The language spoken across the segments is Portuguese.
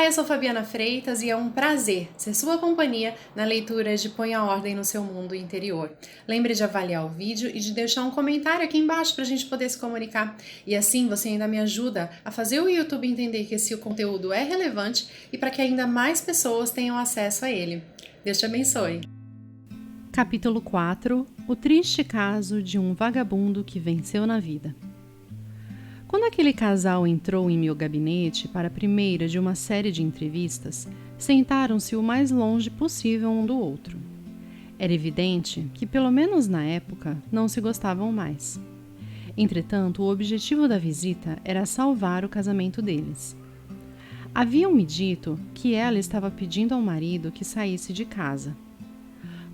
eu sou Fabiana Freitas e é um prazer ser sua companhia na leitura de Põe a Ordem no Seu Mundo Interior. Lembre de avaliar o vídeo e de deixar um comentário aqui embaixo para a gente poder se comunicar. E assim você ainda me ajuda a fazer o YouTube entender que esse conteúdo é relevante e para que ainda mais pessoas tenham acesso a ele. Deus te abençoe. Capítulo 4 – O triste caso de um vagabundo que venceu na vida. Quando aquele casal entrou em meu gabinete para a primeira de uma série de entrevistas, sentaram-se o mais longe possível um do outro. Era evidente que, pelo menos na época, não se gostavam mais. Entretanto, o objetivo da visita era salvar o casamento deles. Haviam-me dito que ela estava pedindo ao marido que saísse de casa.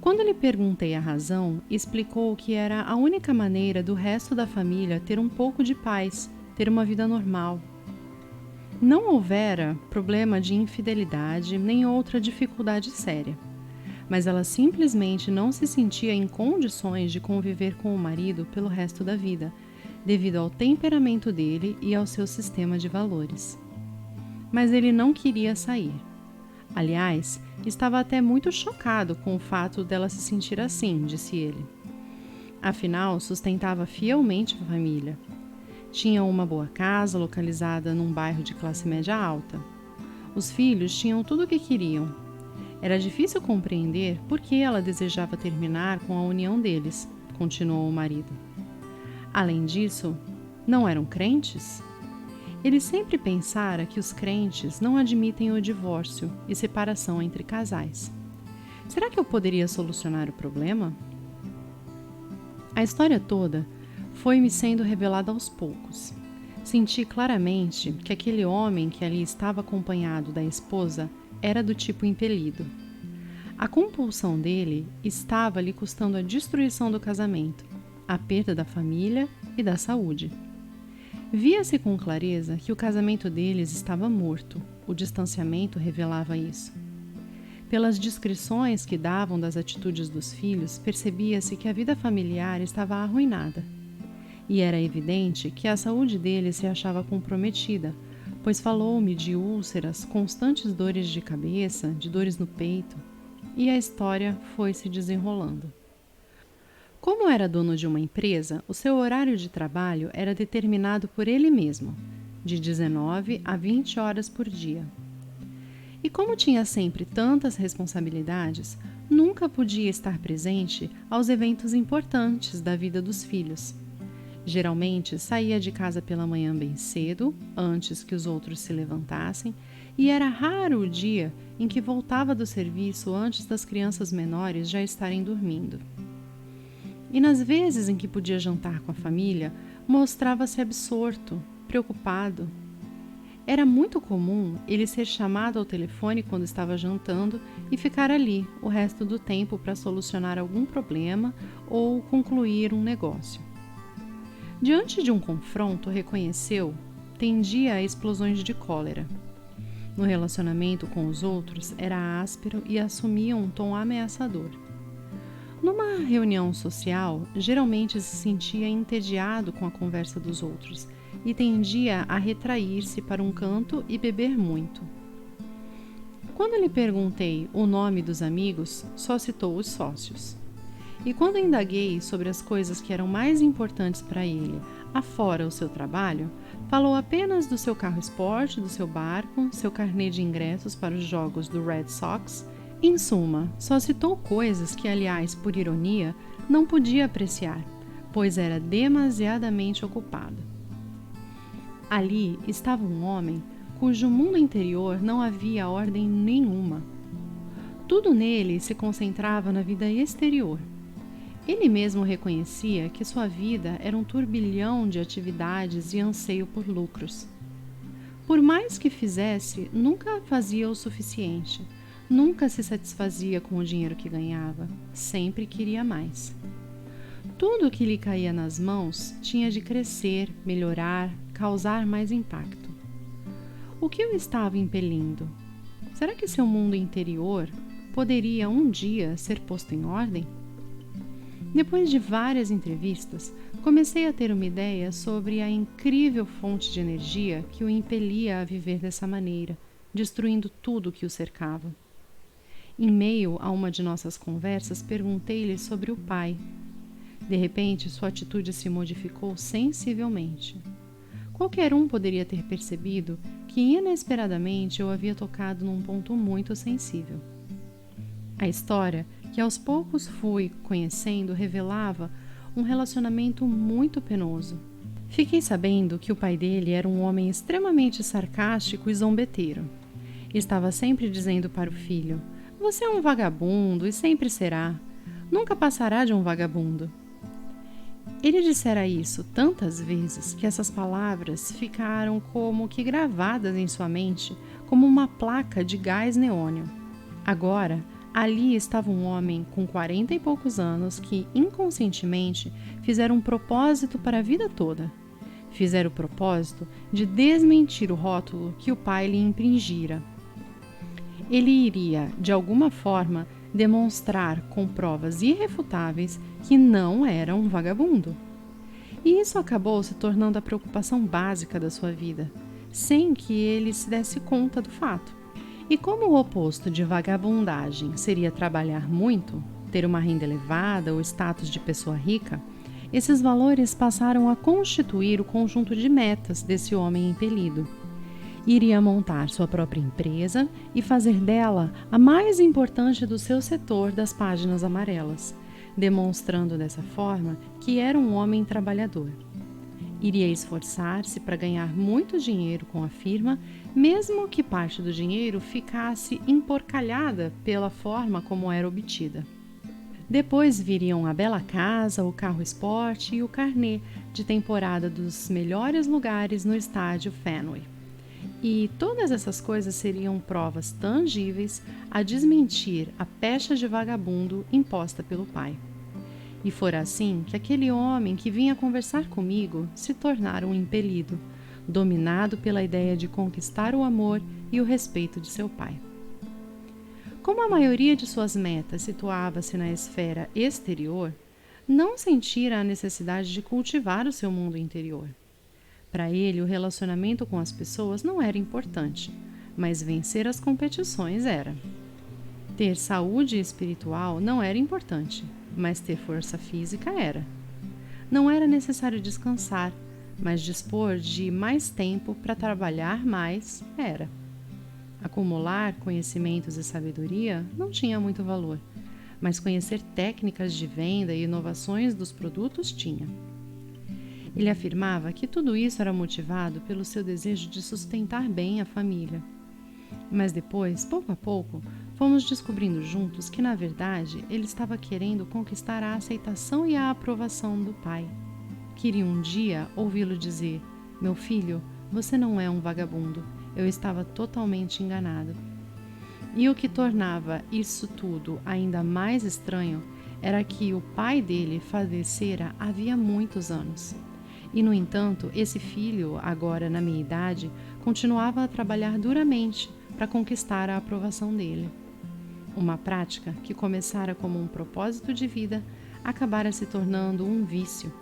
Quando lhe perguntei a razão, explicou que era a única maneira do resto da família ter um pouco de paz, ter uma vida normal. Não houvera problema de infidelidade nem outra dificuldade séria, mas ela simplesmente não se sentia em condições de conviver com o marido pelo resto da vida, devido ao temperamento dele e ao seu sistema de valores. Mas ele não queria sair. Aliás, estava até muito chocado com o fato dela se sentir assim, disse ele. Afinal, sustentava fielmente a família. Tinha uma boa casa localizada num bairro de classe média alta. Os filhos tinham tudo o que queriam. Era difícil compreender por que ela desejava terminar com a união deles, continuou o marido. Além disso, não eram crentes? Ele sempre pensara que os crentes não admitem o divórcio e separação entre casais. Será que eu poderia solucionar o problema? A história toda foi-me sendo revelada aos poucos. Senti claramente que aquele homem que ali estava acompanhado da esposa era do tipo impelido. A compulsão dele estava lhe custando a destruição do casamento, a perda da família e da saúde. Via-se com clareza que o casamento deles estava morto, o distanciamento revelava isso. Pelas descrições que davam das atitudes dos filhos, percebia-se que a vida familiar estava arruinada. E era evidente que a saúde dele se achava comprometida, pois falou-me de úlceras, constantes dores de cabeça, de dores no peito, e a história foi se desenrolando. Como era dono de uma empresa, o seu horário de trabalho era determinado por ele mesmo, de 19 a 20 horas por dia. E como tinha sempre tantas responsabilidades, nunca podia estar presente aos eventos importantes da vida dos filhos. Geralmente saía de casa pela manhã bem cedo, antes que os outros se levantassem, e era raro o dia em que voltava do serviço antes das crianças menores já estarem dormindo. E nas vezes em que podia jantar com a família, mostrava-se absorto, preocupado. Era muito comum ele ser chamado ao telefone quando estava jantando e ficar ali o resto do tempo para solucionar algum problema ou concluir um negócio. Diante de um confronto, reconheceu, tendia a explosões de cólera. No relacionamento com os outros, era áspero e assumia um tom ameaçador. Numa reunião social, geralmente se sentia entediado com a conversa dos outros e tendia a retrair-se para um canto e beber muito. Quando lhe perguntei o nome dos amigos, só citou os sócios. E quando indaguei sobre as coisas que eram mais importantes para ele, afora o seu trabalho, falou apenas do seu carro esporte, do seu barco, seu carnê de ingressos para os jogos do Red Sox. Em suma, só citou coisas que, aliás, por ironia, não podia apreciar, pois era demasiadamente ocupado. Ali estava um homem cujo mundo interior não havia ordem nenhuma. Tudo nele se concentrava na vida exterior. Ele mesmo reconhecia que sua vida era um turbilhão de atividades e anseio por lucros. Por mais que fizesse, nunca fazia o suficiente. Nunca se satisfazia com o dinheiro que ganhava. Sempre queria mais. Tudo o que lhe caía nas mãos tinha de crescer, melhorar, causar mais impacto. O que o estava impelindo? Será que seu mundo interior poderia um dia ser posto em ordem? Depois de várias entrevistas, comecei a ter uma ideia sobre a incrível fonte de energia que o impelia a viver dessa maneira, destruindo tudo que o cercava. Em meio a uma de nossas conversas, perguntei-lhe sobre o pai. De repente, sua atitude se modificou sensivelmente. Qualquer um poderia ter percebido que inesperadamente eu havia tocado num ponto muito sensível. A história, que aos poucos fui conhecendo, revelava um relacionamento muito penoso. Fiquei sabendo que o pai dele era um homem extremamente sarcástico e zombeteiro. Estava sempre dizendo para o filho: "Você é um vagabundo e sempre será. Nunca passará de um vagabundo." Ele dissera isso tantas vezes que essas palavras ficaram como que gravadas em sua mente como uma placa de gás neônio. Agora, ali estava um homem com 40 e poucos anos que, inconscientemente, fizera um propósito para a vida toda. Fizera o propósito de desmentir o rótulo que o pai lhe impingira. Ele iria, de alguma forma, demonstrar com provas irrefutáveis que não era um vagabundo. E isso acabou se tornando a preocupação básica da sua vida, sem que ele se desse conta do fato. E como o oposto de vagabundagem seria trabalhar muito, ter uma renda elevada ou status de pessoa rica, esses valores passaram a constituir o conjunto de metas desse homem impelido. Iria montar sua própria empresa e fazer dela a mais importante do seu setor das páginas amarelas, demonstrando dessa forma que era um homem trabalhador. Iria esforçar-se para ganhar muito dinheiro com a firma, mesmo que parte do dinheiro ficasse emporcalhada pela forma como era obtida. Depois viriam a bela casa, o carro esporte e o carnê de temporada dos melhores lugares no estádio Fenway. E todas essas coisas seriam provas tangíveis a desmentir a pecha de vagabundo imposta pelo pai. E fora assim que aquele homem que vinha conversar comigo se tornara um impelido, dominado pela ideia de conquistar o amor e o respeito de seu pai. Como a maioria de suas metas situava-se na esfera exterior, não sentira a necessidade de cultivar o seu mundo interior. Para ele, o relacionamento com as pessoas não era importante, mas vencer as competições era. Ter saúde espiritual não era importante, mas ter força física era. Não era necessário descansar, mas dispor de mais tempo para trabalhar mais era. Acumular conhecimentos e sabedoria não tinha muito valor, mas conhecer técnicas de venda e inovações dos produtos tinha. Ele afirmava que tudo isso era motivado pelo seu desejo de sustentar bem a família. Mas depois, pouco a pouco, fomos descobrindo juntos que, na verdade, ele estava querendo conquistar a aceitação e a aprovação do pai. Queria um dia ouvi-lo dizer: "Meu filho, você não é um vagabundo. Eu estava totalmente enganado." E o que tornava isso tudo ainda mais estranho era que o pai dele falecera havia muitos anos. E, no entanto, esse filho, agora na minha idade, continuava a trabalhar duramente para conquistar a aprovação dele. Uma prática que começara como um propósito de vida, acabara se tornando um vício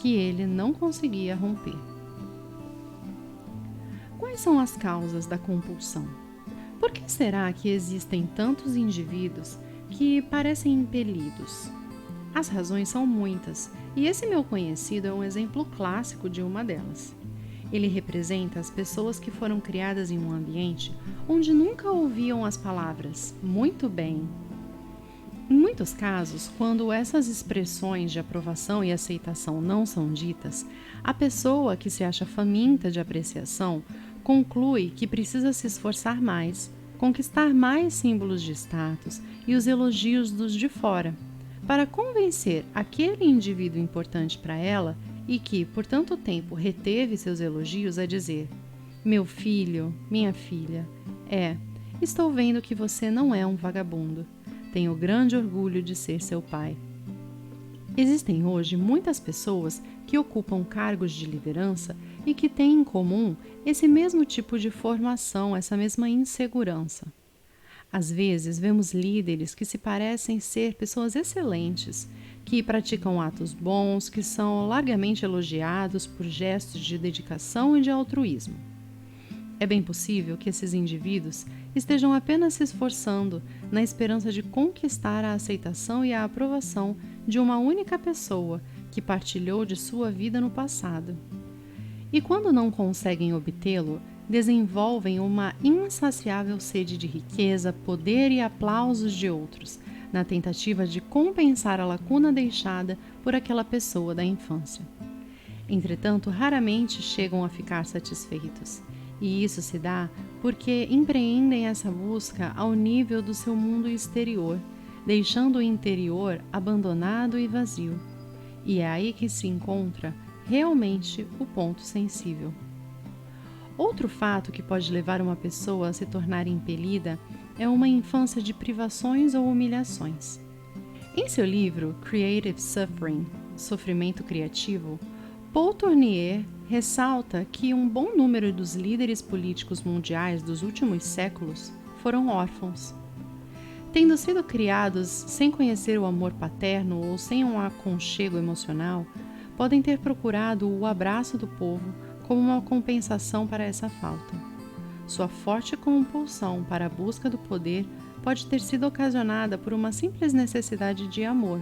que ele não conseguia romper. Quais são as causas da compulsão? Por que será que existem tantos indivíduos que parecem impelidos? As razões são muitas, e esse meu conhecido é um exemplo clássico de uma delas. Ele representa as pessoas que foram criadas em um ambiente onde nunca ouviam as palavras "muito bem". Em muitos casos, quando essas expressões de aprovação e aceitação não são ditas, a pessoa que se acha faminta de apreciação conclui que precisa se esforçar mais, conquistar mais símbolos de status e os elogios dos de fora, para convencer aquele indivíduo importante para ela e que, por tanto tempo, reteve seus elogios a dizer: "Meu filho, minha filha, estou vendo que você não é um vagabundo. Tenho grande orgulho de ser seu pai." Existem hoje muitas pessoas que ocupam cargos de liderança e que têm em comum esse mesmo tipo de formação, essa mesma insegurança. Às vezes, vemos líderes que se parecem ser pessoas excelentes, que praticam atos bons, que são largamente elogiados por gestos de dedicação e de altruísmo. É bem possível que esses indivíduos estejam apenas se esforçando na esperança de conquistar a aceitação e a aprovação de uma única pessoa que partilhou de sua vida no passado. E quando não conseguem obtê-lo, desenvolvem uma insaciável sede de riqueza, poder e aplausos de outros, na tentativa de compensar a lacuna deixada por aquela pessoa da infância. Entretanto, raramente chegam a ficar satisfeitos, e isso se dá porque empreendem essa busca ao nível do seu mundo exterior, deixando o interior abandonado e vazio. E é aí que se encontra realmente o ponto sensível. Outro fato que pode levar uma pessoa a se tornar impelida é uma infância de privações ou humilhações. Em seu livro Creative Suffering, Sofrimento Criativo, Paul Tournier ressalta que um bom número dos líderes políticos mundiais dos últimos séculos foram órfãos. Tendo sido criados sem conhecer o amor paterno ou sem um aconchego emocional, podem ter procurado o abraço do povo como uma compensação para essa falta. Sua forte compulsão para a busca do poder pode ter sido ocasionada por uma simples necessidade de amor.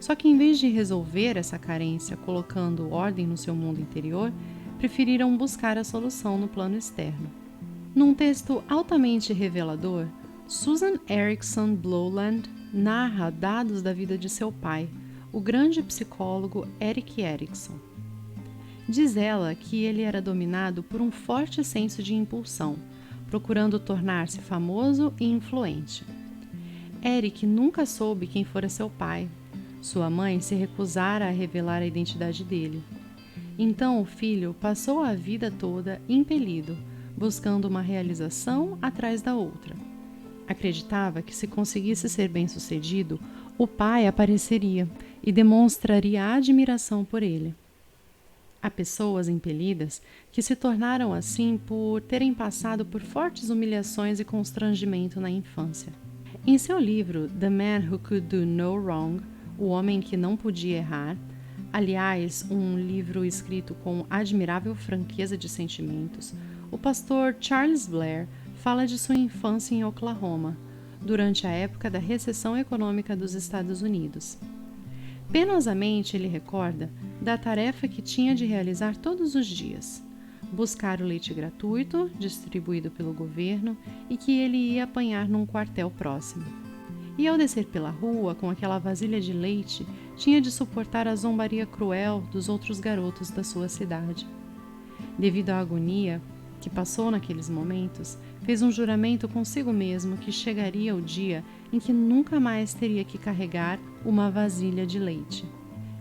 Só que, em vez de resolver essa carência colocando ordem no seu mundo interior, preferiram buscar a solução no plano externo. Num texto altamente revelador, Susan Erickson Blowland narra dados da vida de seu pai, o grande psicólogo Erik Erikson. Diz ela que ele era dominado por um forte senso de impulsão, procurando tornar-se famoso e influente. Erik nunca soube quem fora seu pai. Sua mãe se recusara a revelar a identidade dele. Então o filho passou a vida toda impelido, buscando uma realização atrás da outra. Acreditava que se conseguisse ser bem-sucedido, o pai apareceria e demonstraria admiração por ele. Há pessoas impelidas que se tornaram assim por terem passado por fortes humilhações e constrangimento na infância. Em seu livro The Man Who Could Do No Wrong, O Homem que Não Podia Errar, aliás, um livro escrito com admirável franqueza de sentimentos, o pastor Charles Blair fala de sua infância em Oklahoma, durante a época da recessão econômica dos Estados Unidos. Penosamente ele recorda da tarefa que tinha de realizar todos os dias: buscar o leite gratuito, distribuído pelo governo, e que ele ia apanhar num quartel próximo. E ao descer pela rua com aquela vasilha de leite, tinha de suportar a zombaria cruel dos outros garotos da sua cidade. Devido à agonia que passou naqueles momentos, fez um juramento consigo mesmo que chegaria o dia em que nunca mais teria que carregar uma vasilha de leite,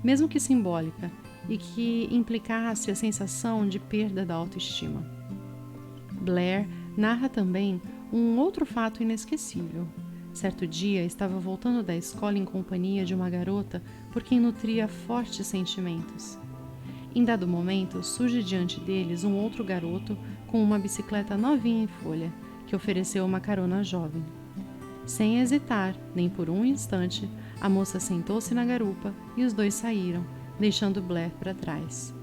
mesmo que simbólica, e que implicasse a sensação de perda da autoestima. Blair narra também um outro fato inesquecível. Certo dia, estava voltando da escola em companhia de uma garota por quem nutria fortes sentimentos. Em dado momento, surge diante deles um outro garoto com uma bicicleta novinha em folha, que ofereceu uma carona jovem. Sem hesitar, nem por um instante, a moça sentou-se na garupa e os dois saíram, deixando Blair para trás.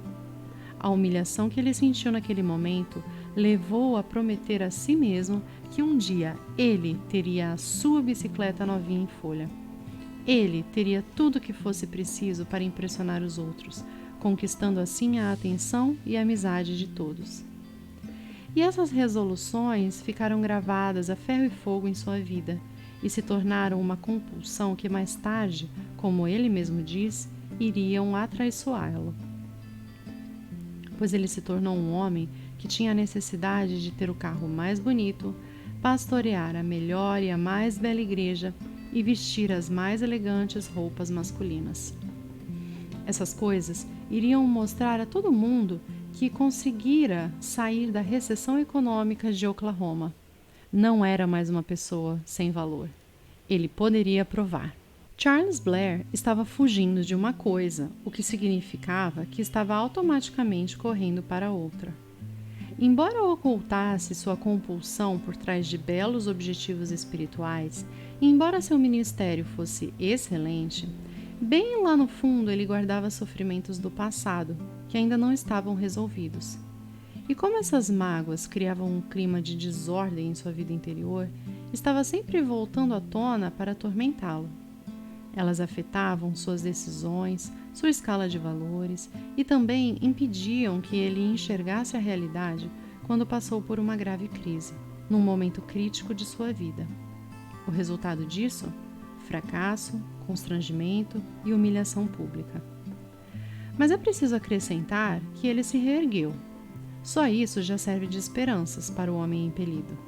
A humilhação que ele sentiu naquele momento levou-o a prometer a si mesmo que um dia ele teria a sua bicicleta novinha em folha. Ele teria tudo o que fosse preciso para impressionar os outros, conquistando assim a atenção e a amizade de todos. E essas resoluções ficaram gravadas a ferro e fogo em sua vida e se tornaram uma compulsão que mais tarde, como ele mesmo diz, iriam atraiçoá-lo. Pois ele se tornou um homem que tinha a necessidade de ter o carro mais bonito, pastorear a melhor e a mais bela igreja e vestir as mais elegantes roupas masculinas. Essas coisas iriam mostrar a todo mundo que conseguira sair da recessão econômica de Oklahoma. Não era mais uma pessoa sem valor. Ele poderia provar. Charles Blair estava fugindo de uma coisa, o que significava que estava automaticamente correndo para outra. Embora ocultasse sua compulsão por trás de belos objetivos espirituais, e embora seu ministério fosse excelente, bem lá no fundo ele guardava sofrimentos do passado, que ainda não estavam resolvidos. E como essas mágoas criavam um clima de desordem em sua vida interior, estava sempre voltando à tona para atormentá-lo. Elas afetavam suas decisões, sua escala de valores e também impediam que ele enxergasse a realidade quando passou por uma grave crise, num momento crítico de sua vida. O resultado disso? Fracasso, constrangimento e humilhação pública. Mas é preciso acrescentar que ele se reergueu. Só isso já serve de esperanças para o homem impelido.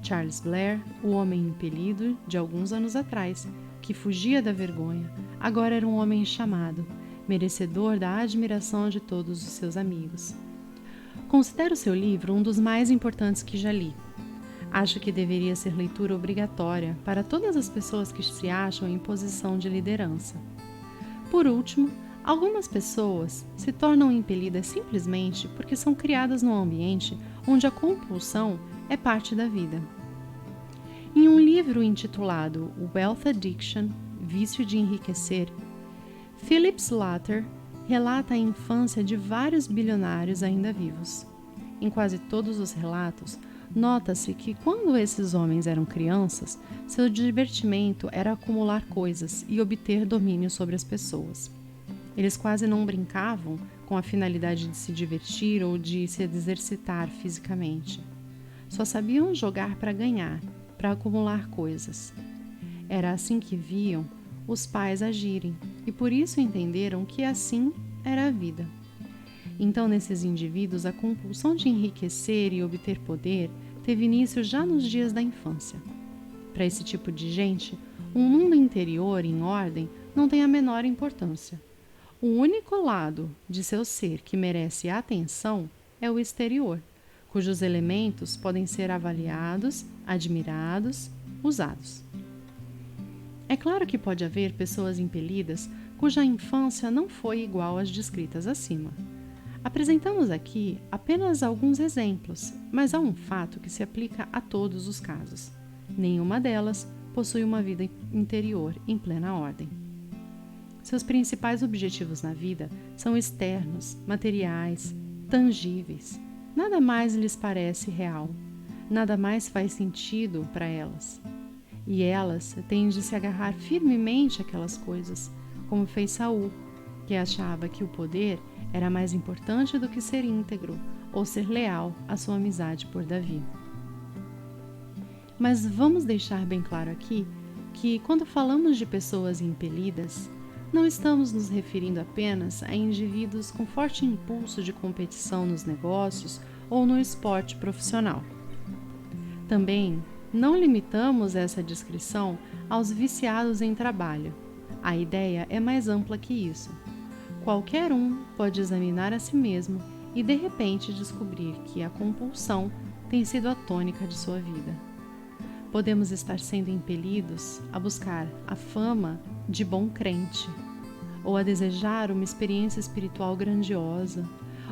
Charles Blair, o homem impelido de alguns anos atrás, que fugia da vergonha, agora era um homem chamado, merecedor da admiração de todos os seus amigos. Considero seu livro um dos mais importantes que já li. Acho que deveria ser leitura obrigatória para todas as pessoas que se acham em posição de liderança. Por último, algumas pessoas se tornam impelidas simplesmente porque são criadas num ambiente onde a compulsão é parte da vida. Em um livro intitulado Wealth Addiction, Vício de Enriquecer, Philip Slater relata a infância de vários bilionários ainda vivos. Em quase todos os relatos, nota-se que quando esses homens eram crianças, seu divertimento era acumular coisas e obter domínio sobre as pessoas. Eles quase não brincavam com a finalidade de se divertir ou de se exercitar fisicamente. Só sabiam jogar para ganhar, para acumular coisas. Era assim que viam os pais agirem e por isso entenderam que assim era a vida. Então, nesses indivíduos, a compulsão de enriquecer e obter poder teve início já nos dias da infância. Para esse tipo de gente, um mundo interior em ordem não tem a menor importância. O único lado de seu ser que merece atenção é o exterior, cujos elementos podem ser avaliados, admirados, usados. É claro que pode haver pessoas impelidas cuja infância não foi igual às descritas acima. Apresentamos aqui apenas alguns exemplos, mas há um fato que se aplica a todos os casos. Nenhuma delas possui uma vida interior em plena ordem. Seus principais objetivos na vida são externos, materiais, tangíveis. Nada mais lhes parece real. Nada mais faz sentido para elas. E elas têm de se agarrar firmemente àquelas coisas, como fez Saul, que achava que o poder era mais importante do que ser íntegro ou ser leal à sua amizade por Davi. Mas vamos deixar bem claro aqui que, quando falamos de pessoas impelidas, não estamos nos referindo apenas a indivíduos com forte impulso de competição nos negócios ou no esporte profissional. Também não limitamos essa descrição aos viciados em trabalho. A ideia é mais ampla que isso. Qualquer um pode examinar a si mesmo e, de repente, descobrir que a compulsão tem sido a tônica de sua vida. Podemos estar sendo impelidos a buscar a fama de bom crente, ou a desejar uma experiência espiritual grandiosa,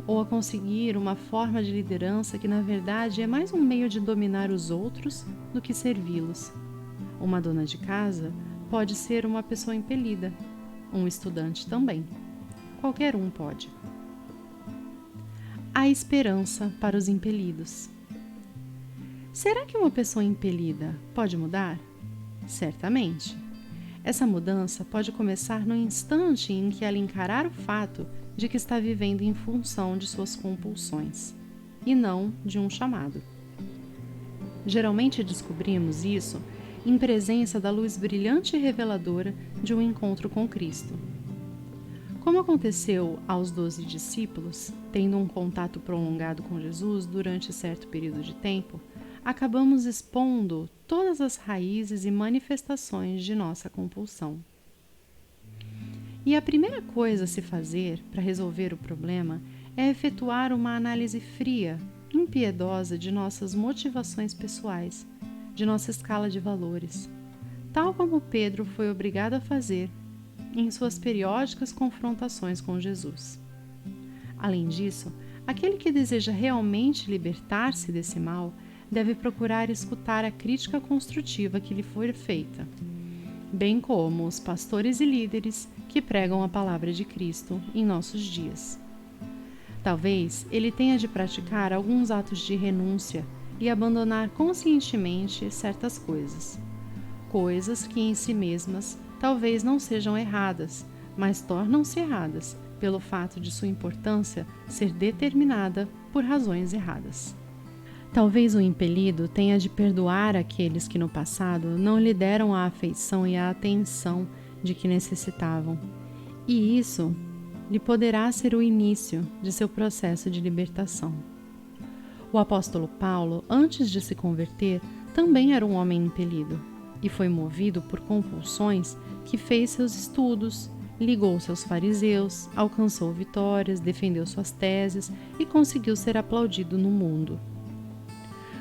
ou a conseguir uma forma de liderança que, na verdade, é mais um meio de dominar os outros do que servi-los. Uma dona de casa pode ser uma pessoa impelida, um estudante também. Qualquer um pode. Há esperança para os impelidos. Será que uma pessoa impelida pode mudar? Certamente. Essa mudança pode começar no instante em que ela encarar o fato de que está vivendo em função de suas compulsões, e não de um chamado. Geralmente descobrimos isso em presença da luz brilhante e reveladora de um encontro com Cristo. Como aconteceu aos 12 discípulos, tendo um contato prolongado com Jesus durante certo período de tempo, acabamos expondo todas as raízes e manifestações de nossa compulsão. E a primeira coisa a se fazer para resolver o problema é efetuar uma análise fria, impiedosa de nossas motivações pessoais, de nossa escala de valores, tal como Pedro foi obrigado a fazer em suas periódicas confrontações com Jesus. Além disso, aquele que deseja realmente libertar-se desse mal deve procurar escutar a crítica construtiva que lhe foi feita, bem como os pastores e líderes que pregam a palavra de Cristo em nossos dias. Talvez ele tenha de praticar alguns atos de renúncia e abandonar conscientemente certas coisas. Coisas que em si mesmas talvez não sejam erradas, mas tornam-se erradas pelo fato de sua importância ser determinada por razões erradas. Talvez o impelido tenha de perdoar aqueles que no passado não lhe deram a afeição e a atenção de que necessitavam, e isso lhe poderá ser o início de seu processo de libertação. O apóstolo Paulo, antes de se converter, também era um homem impelido, e foi movido por compulsões que fez seus estudos, ligou-se aos fariseus, alcançou vitórias, defendeu suas teses e conseguiu ser aplaudido no mundo.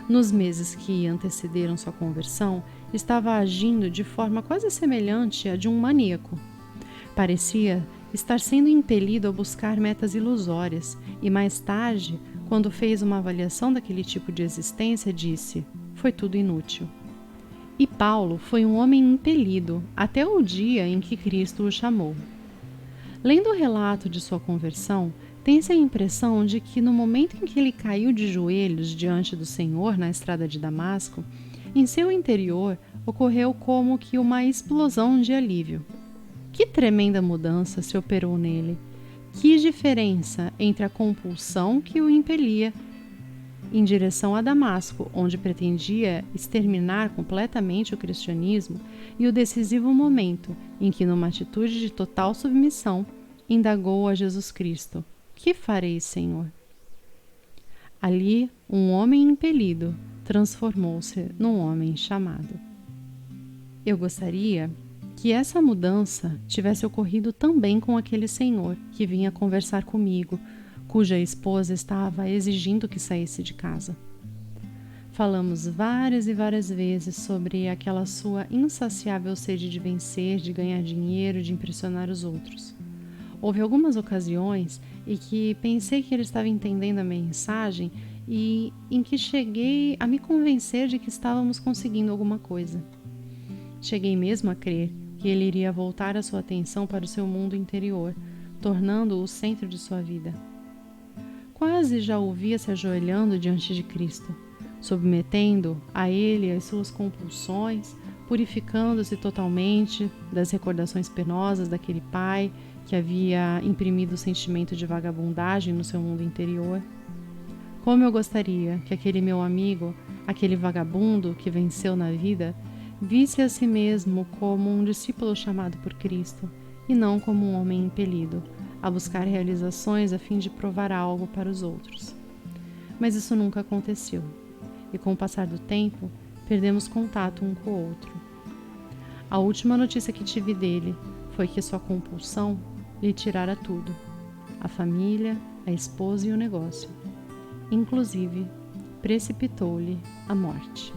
Nos meses que antecederam sua conversão, estava agindo de forma quase semelhante à de um maníaco. Parecia estar sendo impelido a buscar metas ilusórias e mais tarde, quando fez uma avaliação daquele tipo de existência, disse: foi tudo inútil. E Paulo foi um homem impelido até o dia em que Cristo o chamou. Lendo o relato de sua conversão, tem-se a impressão de que no momento em que ele caiu de joelhos diante do Senhor na estrada de Damasco, em seu interior ocorreu como que uma explosão de alívio. Que tremenda mudança se operou nele! Que diferença entre a compulsão que o impelia em direção a Damasco, onde pretendia exterminar completamente o cristianismo, e o decisivo momento em que, numa atitude de total submissão, indagou a Jesus Cristo: que farei, Senhor? Ali, um homem impelido transformou-se num homem chamado. Eu gostaria que essa mudança tivesse ocorrido também com aquele senhor que vinha conversar comigo, cuja esposa estava exigindo que saísse de casa. Falamos várias e várias vezes sobre aquela sua insaciável sede de vencer, de ganhar dinheiro, de impressionar os outros. Houve algumas ocasiões em que pensei que ele estava entendendo a mensagem e em que cheguei a me convencer de que estávamos conseguindo alguma coisa. Cheguei mesmo a crer que ele iria voltar a sua atenção para o seu mundo interior, tornando-o o centro de sua vida. Quase já o via se ajoelhando diante de Cristo, submetendo a ele as suas compulsões, purificando-se totalmente das recordações penosas daquele pai que havia imprimido o sentimento de vagabundagem no seu mundo interior. Como eu gostaria que aquele meu amigo, aquele vagabundo que venceu na vida, visse a si mesmo como um discípulo chamado por Cristo e não como um homem impelido a buscar realizações a fim de provar algo para os outros. Mas isso nunca aconteceu, e com o passar do tempo, perdemos contato um com o outro. A última notícia que tive dele foi que sua compulsão lhe tirara tudo: a família, a esposa e o negócio. Inclusive, precipitou-lhe a morte.